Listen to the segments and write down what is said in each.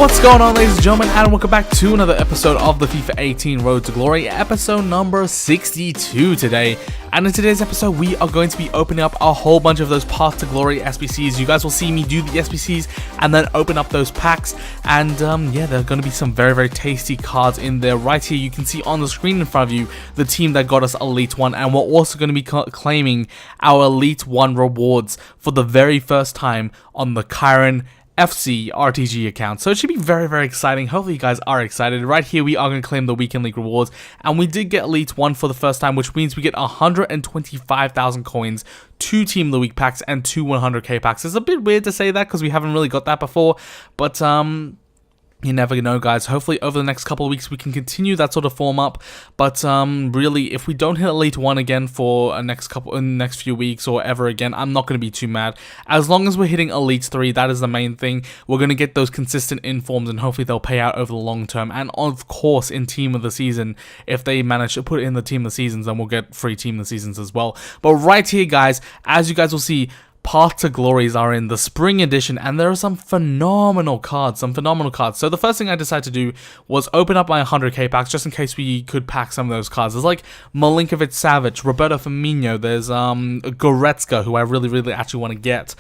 What's going on, ladies and gentlemen, and welcome back to another episode of the FIFA 18 Road to Glory, episode number 62 today. And in today's episode, we are going to be opening up a whole bunch of those Path to Glory SBCs. You guys will see me do the SBCs and then open up those packs. And yeah, there are going to be some very, very tasty cards in there. Right here, you can see on the screen in front of you the team that got us Elite 1. And we're also going to be claiming our Elite 1 rewards for the very first time on the Kyren FC RTG account. So it should be very, very exciting. Hopefully you guys are excited. Right here we are going to claim the weekend league rewards, and we did get Elite 1 for the first time, which means we get 125,000 coins, 2 Team of the Week packs, and 2 100k packs. It's a bit weird to say that because we haven't really got that before, but you never know, guys. Hopefully over the next couple of weeks we can continue that sort of form up. But really, if we don't hit Elite 1 again for in the next few weeks or ever again, I'm not going to be too mad. As long as we're hitting Elite 3, that is the main thing. We're going to get those consistent informs, and hopefully they'll pay out over the long term. And of course, in Team of the Season, if they manage to put it in the Team of the Seasons, then we'll get free Team of the Seasons as well. But right here, guys, as you guys will see, Path to Glories are in the Spring Edition, and there are some phenomenal cards, So the first thing I decided to do was open up my 100k packs, just in case we could pack some of those cards. There's like Milinkovic-Savic, Roberto Firmino, there's Goretzka, who I really actually want to get.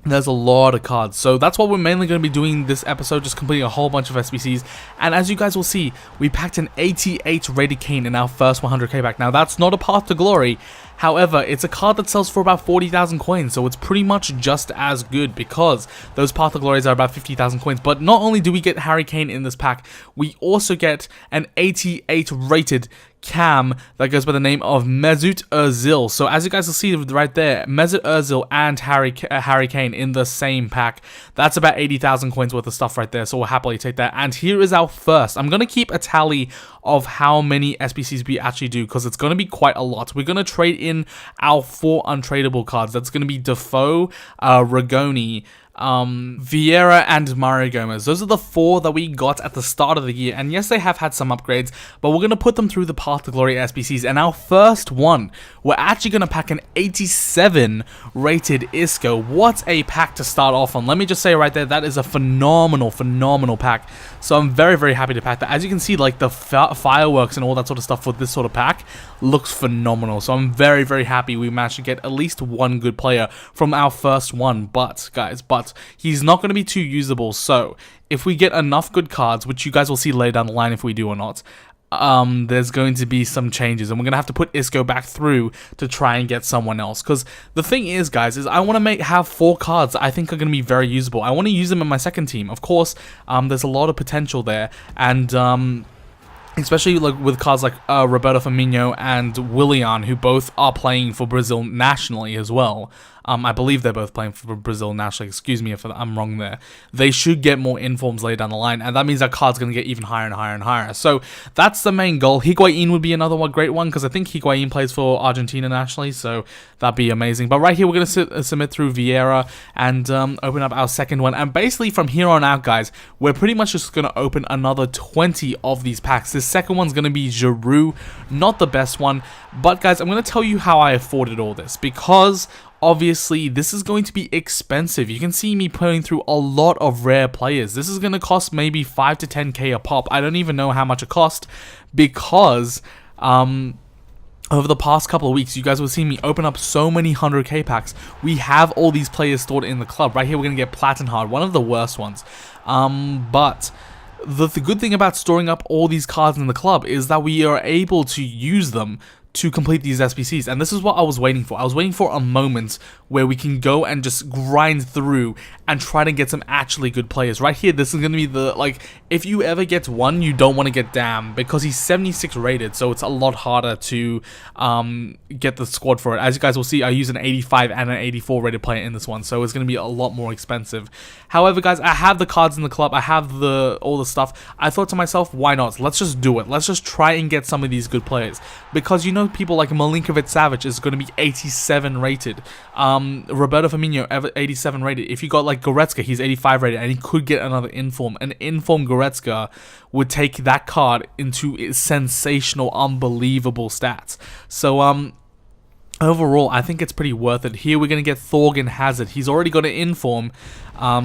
There's a lot of cards, so that's what we're mainly going to be doing this episode, just completing a whole bunch of SBCs. And as you guys will see, we packed an 88 rated Kyren in our first 100k pack. Now that's not a Path to Glory, however, it's a card that sells for about 40,000 coins, so it's pretty much just as good because those Path to Glories are about 50,000 coins. But not only do we get Harry Kane in this pack, we also get an 88 rated Cam that goes by the name of Mesut Ozil. So as you guys will see right there, Mesut Ozil and Harry Kane in the same pack. That's about 80,000 coins worth of stuff right there, so we'll happily take that. And here is our first. I'm going to keep a tally of how many SBCs we actually do, because it's going to be quite a lot. We're going to trade in our 4 untradeable cards. That's going to be Defoe, Rigoni, Vieira, and Mario Gomez. Those are the 4 that we got at the start of the year, and yes, they have had some upgrades, but we're going to put them through the Path to Glory SBCs. And our first one, we're actually going to pack an 87 rated Isco. What a pack to start off on. Let me just say right there, that is a phenomenal pack. So I'm very happy to pack that. As you can see, like the fireworks and all that sort of stuff for this sort of pack looks phenomenal. So I'm very happy we managed to get at least one good player from our first one. But guys, he's not going to be too usable. So if we get enough good cards, which you guys will see later down the line if we do or not, there's going to be some changes, and we're going to have to put Isco back through to try and get someone else. Because the thing is, guys, is I want to have 4 cards that I think are going to be very usable. I want to use them in my second team. Of course, there's a lot of potential there, and especially like with cards like Roberto Firmino and Willian, who both are playing for Brazil nationally as well. I believe they're both playing for Brazil nationally. Excuse me if I'm wrong there. They should get more informs later down the line, and that means that card's going to get even higher and higher and higher. So that's the main goal. Higuain would be another great one, because I think Higuain plays for Argentina nationally, so that'd be amazing. But right here, we're going to submit through Vieira and open up our second one. And basically from here on out, guys, we're pretty much just going to open another 20 of these packs. This second one's going to be Giroud, not the best one. But guys, I'm going to tell you how I afforded all this, because obviously, this is going to be expensive. You can see me putting through a lot of rare players. This is going to cost maybe 5 to 10k a pop. I don't even know how much it cost, because over the past couple of weeks, you guys will see me open up so many 100k packs. We have all these players stored in the club. Right here, we're going to get Plattenhard, one of the worst ones. But the good thing about storing up all these cards in the club is that we are able to use them to complete these SBCs, and this is what I was waiting for. I was waiting for a moment where we can go and just grind through and try to get some actually good players. Right here, this is going to be the, like, if you ever get one, you don't want to get Dam, because he's 76 rated, so it's a lot harder to get the squad for it. As you guys will see, I use an 85 and an 84 rated player in this one, so it's going to be a lot more expensive. However, guys, I have the cards in the club, I have all the stuff. I thought to myself, why not? Let's just do it. Let's just try and get some of these good players, because you know, people like Milinkovic-Savic is going to be 87 rated. Roberto Firmino, 87 rated. If you got like Goretzka, he's 85 rated, and he could get another inform. An inform Goretzka would take that card into sensational, unbelievable stats. So overall, I think it's pretty worth it. Here we're going to get Thorgan Hazard. He's already got an inform,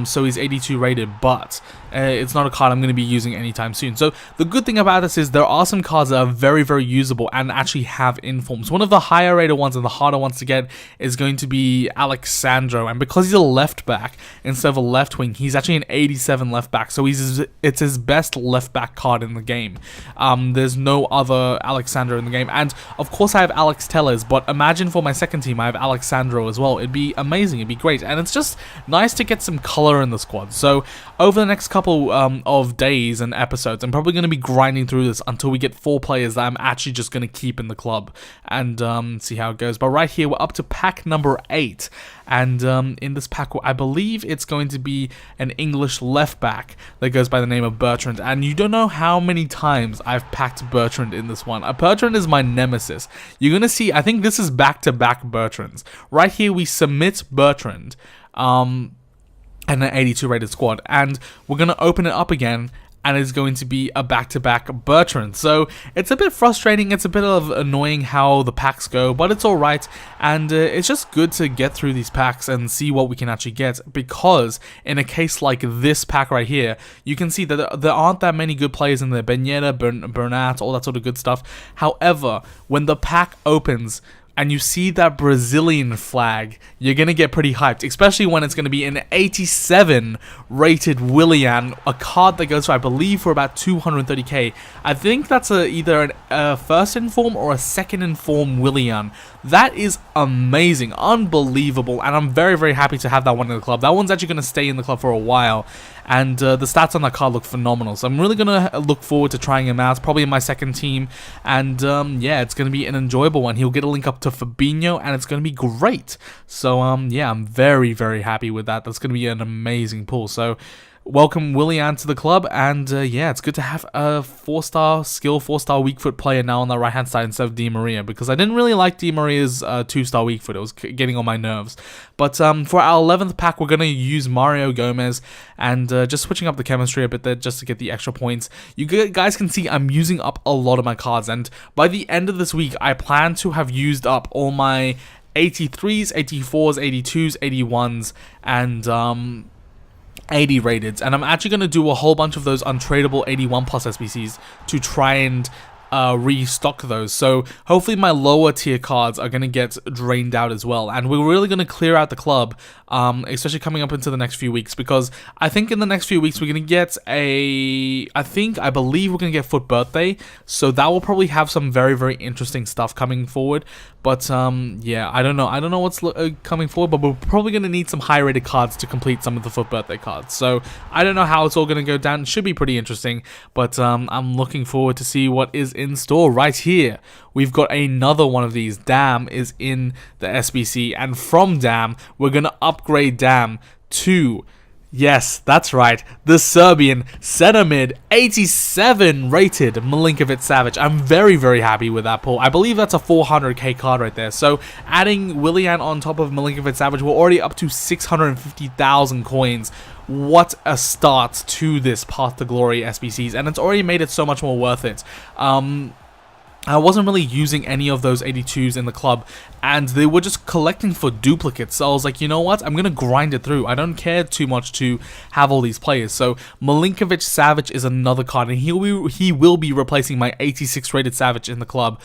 so he's 82 rated, but it's not a card I'm going to be using anytime soon. So the good thing about this is there are some cards that are very, very usable and actually have informs. One of the higher rated ones and the harder ones to get is going to be Alexandro, and because he's a left back instead of a left wing, he's actually an 87 left back, so it's his best left back card in the game. There's no other Alexandro in the game, and of course I have Alex Telles, but imagine for my second team I have Alexandro as well. It'd be amazing, it'd be great, and it's just nice to get some color in the squad. So over the next couple of days and episodes, I'm probably going to be grinding through this until we get 4 players that I'm actually just going to keep in the club and see how it goes. But right here we're up to pack number 8, and in this pack I believe it's going to be an English left back that goes by the name of Bertrand, and you don't know how many times I've packed Bertrand in this one. Bertrand is my nemesis. You're going to see, I think this is back-to-back Bertrands. Right here we submit Bertrand and an 82 rated squad, and we're going to open it up again, and it's going to be a back-to-back Bertrand. So it's a bit frustrating, it's a bit of annoying how the packs go, but it's alright, and it's just good to get through these packs and see what we can actually get, because in a case like this pack right here, you can see that there aren't that many good players in there. Beneta, Bernat, all that sort of good stuff. However, when the pack opens and you see that Brazilian flag, you're going to get pretty hyped, especially when it's going to be an 87 rated Willian, a card that goes for, I believe, for about 230k. I think that's either a first inform or a second inform Willian. That is amazing, unbelievable, and I'm very, very happy to have that one in the club. That one's actually going to stay in the club for a while, and the stats on that card look phenomenal, so I'm really going to look forward to trying him out, probably in my second team, and yeah, it's going to be an enjoyable one. He'll get a link up to Fabinho, and it's going to be great. So yeah, I'm very, very happy with that. That's going to be an amazing pull. So welcome Willian to the club, and yeah, it's good to have a 4-star skill, 4-star weak foot player now on the right hand side instead of Di Maria, because I didn't really like Di Maria's 2-star weak foot. It was getting on my nerves. But for our 11th pack, we're going to use Mario Gomez, and just switching up the chemistry a bit there just to get the extra points. You guys can see I'm using up a lot of my cards, and by the end of this week, I plan to have used up all my 83s, 84s, 82s, 81s, and 80 rated, and I'm actually going to do a whole bunch of those untradeable 81 plus SBCs to try and restock those. So hopefully my lower tier cards are going to get drained out as well, and we're really going to clear out the club, especially coming up into the next few weeks, because I think in the next few weeks we're going to get I believe we're going to get Foot Birthday, so that will probably have some very, very interesting stuff coming forward. But yeah, I don't know what's coming forward, but we're probably going to need some high rated cards to complete some of the Foot Birthday cards. So I don't know how it's all going to go down. It should be pretty interesting, but I'm looking forward to see what is in store. Right here we've got another one of these. Dam is in the SBC, and from Dam we're going to upgrade Dam to, yes, that's right, the Serbian center mid 87 rated Milinkovic-Savic. I'm very, very happy with that pull. I believe that's a 400k card right there. So adding Willian on top of Milinkovic-Savic, we're already up to 650,000 coins. What a start to this Path to Glory SBCs, and it's already made it so much more worth it. I wasn't really using any of those 82s in the club, and they were just collecting for duplicates, so I was like, you know what, I'm going to grind it through. I don't care too much to have all these players. So Milinkovic-Savic is another card, and he will be replacing my 86 rated Savic in the club,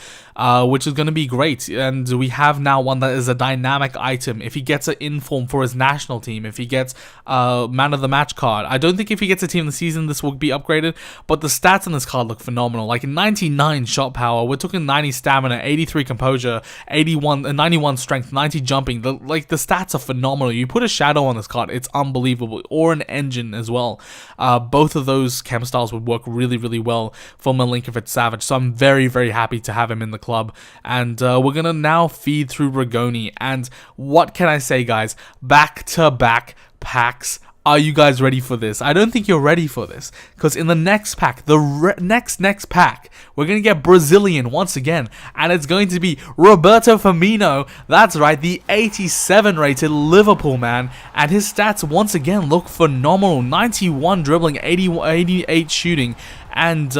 which is going to be great. And we have now one that is a dynamic item. If he gets an inform for his national team, if he gets a man of the match card, I don't think if he gets a team of the season this will be upgraded, but the stats on this card look phenomenal. Like 99 shot power, we're talking 90 stamina, 83 composure, 91 strength, 90 jumping. The stats are phenomenal. You put a shadow on this card, it's unbelievable, or an engine as well. Both of those chem styles would work really, really well for Milinkovic-Savic, so I'm very, very happy to have him in the club. And we're gonna now feed through Rigoni, and what can I say, guys? Back-to-back packs. Are you guys ready for this? I don't think you're ready for this, because in the next pack, the next pack, we're going to get Brazilian once again, and it's going to be Roberto Firmino. That's right, the 87 rated Liverpool man, and his stats once again look phenomenal. 91 dribbling, 88 shooting, and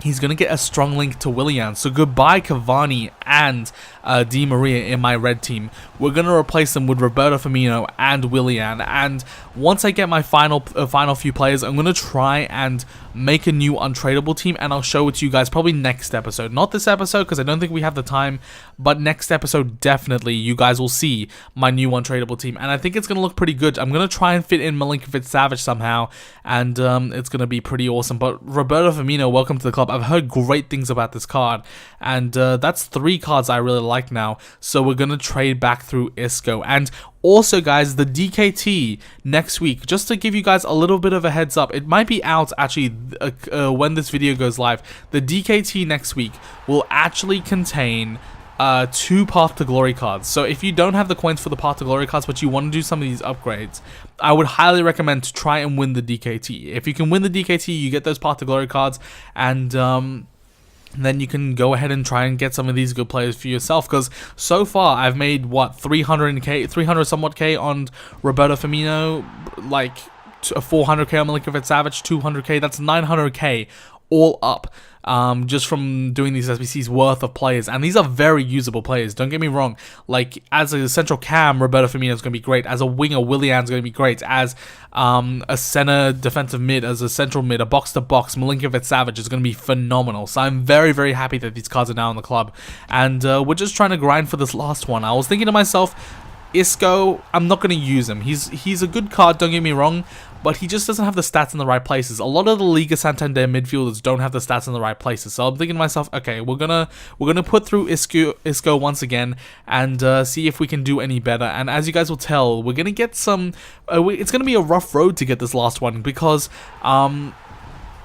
he's going to get a strong link to Willian. So goodbye Cavani and Di Maria in my red team. We're going to replace them with Roberto Firmino and Willian. And once I get my final few players, I'm going to try and make a new untradeable team, and I'll show it to you guys probably next episode. Not this episode, because I don't think we have the time, but next episode, definitely, you guys will see my new untradeable team, and I think it's going to look pretty good. I'm going to try and fit in Milinkovic-Savic somehow, and it's going to be pretty awesome. But Roberto Firmino, welcome to the club. I've heard great things about this card, and that's 3 cards I really like now, so we're going to trade back through Isco. And also, guys, the DKT next week, just to give you guys a little bit of a heads up, it might be out actually when this video goes live. The DKT next week will actually contain 2 Path to Glory cards. So if you don't have the coins for the Path to Glory cards, but you want to do some of these upgrades, I would highly recommend to try and win the DKT. If you can win the DKT, you get those Path to Glory cards, and then you can go ahead and try and get some of these good players for yourself, because so far I've made, what, 300 somewhat K on Roberto Firmino, like 400k on Milinkovic-Savic, 200k, that's 900k all up, just from doing these SBCs worth of players, and these are very usable players, don't get me wrong. Like, as a central cam, Roberto Firmino is going to be great. As a winger, Willian's going to be great. As a center defensive mid, as a central mid, a box-to-box, Milinkovic-Savic is going to be phenomenal. So I'm very, very happy that these cards are now in the club, and we're just trying to grind for this last one. I was thinking to myself, Isco, I'm not going to use him. He's a good card, don't get me wrong, but he just doesn't have the stats in the right places. A lot of the Liga Santander midfielders don't have the stats in the right places. So I'm thinking to myself, okay, we're gonna put through Isco once again, and see if we can do any better. And as you guys will tell, we're gonna get some. It's gonna be a rough road to get this last one, because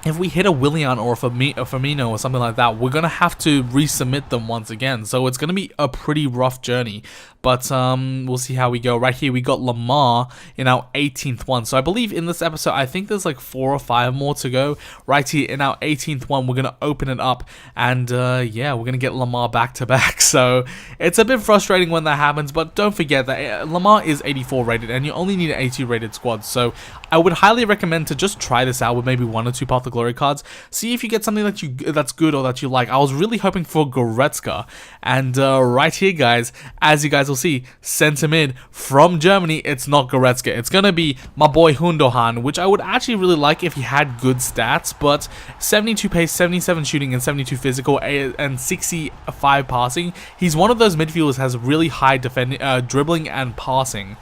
if we hit a Willian or a Firmino or something like that, we're going to have to resubmit them once again. So it's going to be a pretty rough journey. But we'll see how we go. Right here, we got Lamar in our 18th one. So I believe in this episode, I think there's like 4 or 5 more to go. Right here in our 18th one, we're going to open it up. And yeah, we're going to get Lamar back to back. So it's a bit frustrating when that happens. But don't forget that Lamar is 84 rated, and you only need an 80 rated squad. So I would highly recommend to just try this out with maybe 1 or 2 Path to Glory cards. See if you get something that's good or that you like. I was really hoping for Goretzka. And right here, guys, as you guys will see, center mid from Germany, it's not Goretzka. It's going to be my boy Hundohan, which I would actually really like if he had good stats, but 72 pace, 77 shooting, and 72 physical, and 65 passing. He's one of those midfielders that has really high dribbling and passing,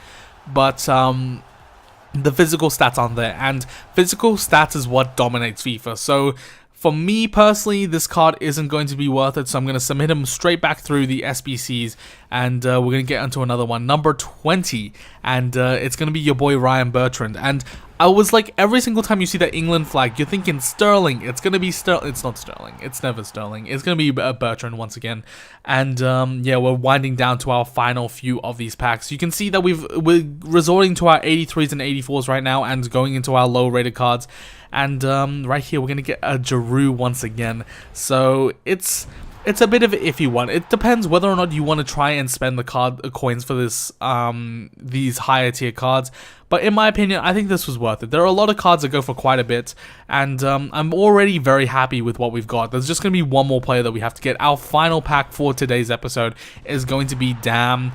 but the physical stats aren't there, and physical stats is what dominates FIFA. So for me personally, this card isn't going to be worth it, so I'm going to submit him straight back through the SBCs, and we're going to get onto another one, number 20, and it's going to be your boy Ryan Bertrand. And I was like, every single time you see that England flag, you're thinking Sterling. It's going to be Sterling. It's not Sterling. It's never Sterling. It's going to be Bertrand once again. And yeah, we're winding down to our final few of these packs. You can see that we're resorting to our 83s and 84s right now, and going into our low rated cards. And right here, we're going to get a Giroud once again. So it's a bit of an iffy one. It depends whether or not you want to try and spend the coins for this these higher tier cards. But in my opinion, I think this was worth it. There are a lot of cards that go for quite a bit, and I'm already very happy with what we've got. There's just going to be one more player that we have to get. Our final pack for today's episode is going to be Dam,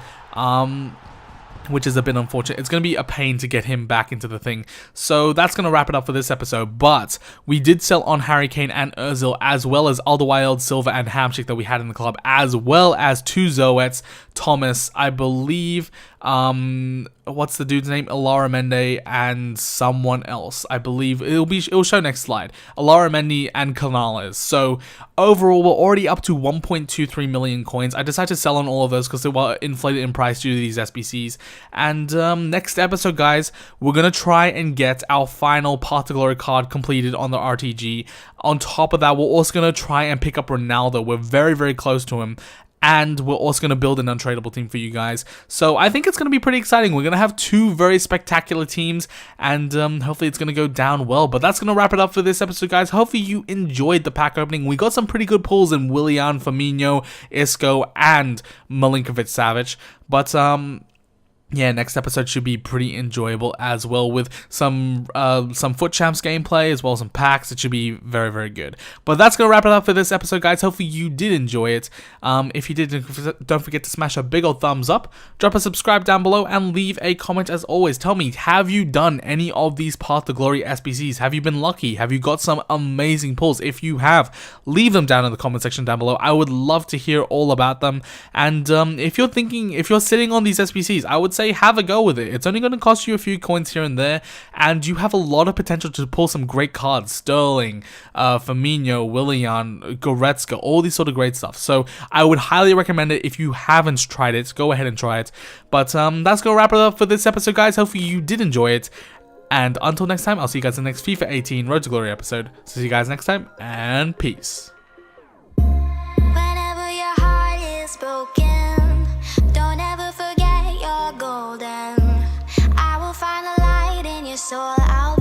which is a bit unfortunate. It's going to be a pain to get him back into the thing. So that's going to wrap it up for this episode. But we did sell on Harry Kane and Ozil, as well as Alderweireld, Silva, and Hamsik that we had in the club, as well as 2 Zoets, Thomas, I believe, what's the dude's name? Alara Mende and someone else. I believe it'll show next slide. Alara Mende and Canales. So overall, we're already up to 1.23 million coins. I decided to sell on all of those because they were inflated in price due to these SBCs. And next episode, guys, we're gonna try and get our final Path to Glory card completed on the RTG. On top of that, we're also gonna try and pick up Ronaldo. We're very, very close to him. And we're also going to build an untradeable team for you guys. So I think it's going to be pretty exciting. We're going to have 2 very spectacular teams, and hopefully it's going to go down well. But that's going to wrap it up for this episode, guys. Hopefully you enjoyed the pack opening. We got some pretty good pulls in Willian, Firmino, Isco, and Milinkovic-Savic. But yeah, next episode should be pretty enjoyable as well, with some Foot Champs gameplay as well as some packs. It should be very, very good. But that's gonna wrap it up for this episode, guys. Hopefully you did enjoy it. If you did, don't forget to smash a big old thumbs up, drop a subscribe down below, and leave a comment as always. Tell me, have you done any of these Path to Glory SBCs? Have you been lucky? Have you got some amazing pulls? If you have, leave them down in the comment section down below. I would love to hear all about them. And if you're sitting on these SBCs, I would say have a go with it. It's only going to cost you a few coins here and there, and you have a lot of potential to pull some great cards. Sterling, Firmino, Willian, Goretzka, all these sort of great stuff. So I would highly recommend it. If you haven't tried it, go ahead and try it. But that's going to wrap it up for this episode, guys. Hopefully you did enjoy it. And until next time, I'll see you guys in the next FIFA 18 Road to Glory episode. So see you guys next time, and peace. Whenever your heart is broken, don't ever forget you're golden. I will find the light in your soul. I'll